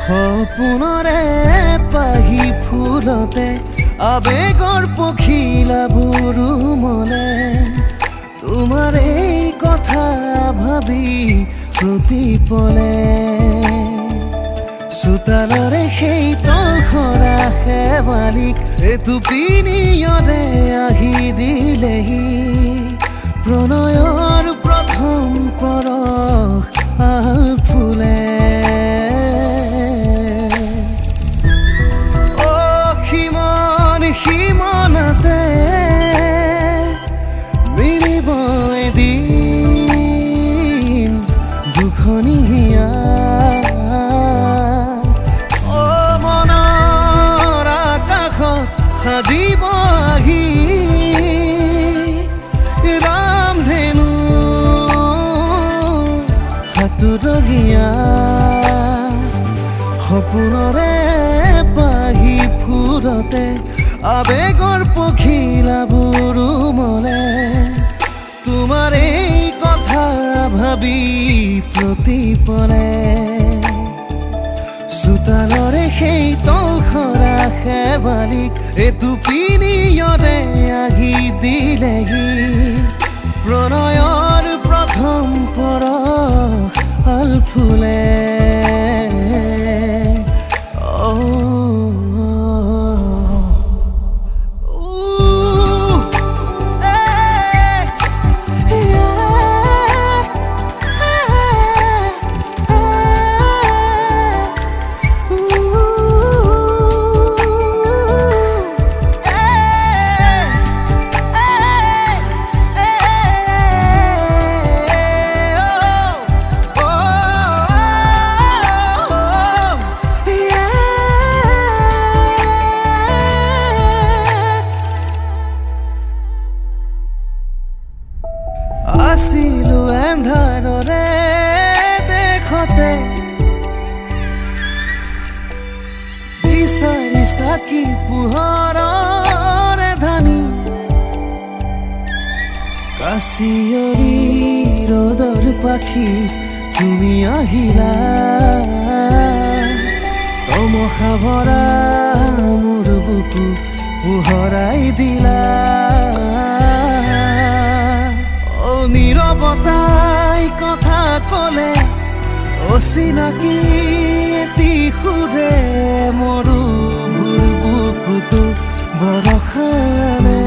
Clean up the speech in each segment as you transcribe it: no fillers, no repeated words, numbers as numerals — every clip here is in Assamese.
সপোনৰে পাহি ফুলতে আবেগৰ পখিলাবোৰ মলে তোমাৰ এই কথা ভাবি প্ৰতিপলে চোতালৰে সেই তলখৰা শেৱালিক এটুপিনিয়ৰে আহি দিলেহি প্ৰণয়ৰ প্ৰথম পৰশ আল ফুলে সিমনাতে মিলিব এদিন দুখনীয়া মনৰ আকাশত সাজিব আহি ৰামধেনু সাতোৰগীয়া সপোনৰে পাহি ফুলতে আবেগৰ পখিলাবোৰ মলে তোমাৰ এই কথা ভাবি প্ৰতিপলে চোতালৰে সেই তলখৰা শেৱালিক এটুপিনিয়ৰে আহি দিলেহি প্ৰণয়ৰ প্ৰথম পৰশ আল ফুলে আছিলো এন্ধাৰৰে দেখতে বিচাৰি চাকি পোহৰৰে ধানি কাচিয়ৰি ৰ'দৰ পাখি তুমি আহিলা তমসা ভৰা মোৰ বুকু পোহৰাই দিলা নীৰৱতাই কথা ক'লে অচিনাকি এটি সুৰে মৰু ভুৰ বুকুটো বৰষানে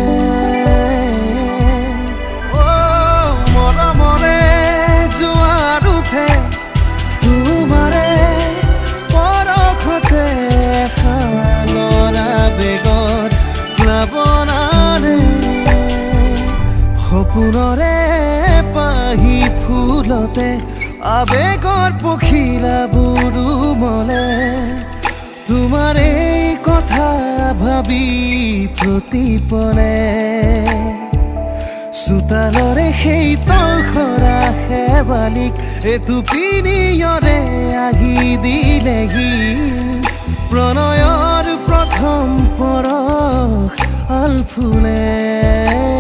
মৰমৰে জোৱাৰ উঠে তোমাৰে পৰশতে খালৰ আবেগত প্লাৱনানে সপোনৰে পাহি ফুলতে আবেগৰ পখিলাবোৰ মলে তোমাৰ এই কথা ভাবি প্ৰতিপলে চোতালৰে সেই তলখৰা শেৱালিক এটুপিনিয়ৰে আহি দিলেহি প্ৰণয়ৰ প্ৰথম পৰশ আল ফুলে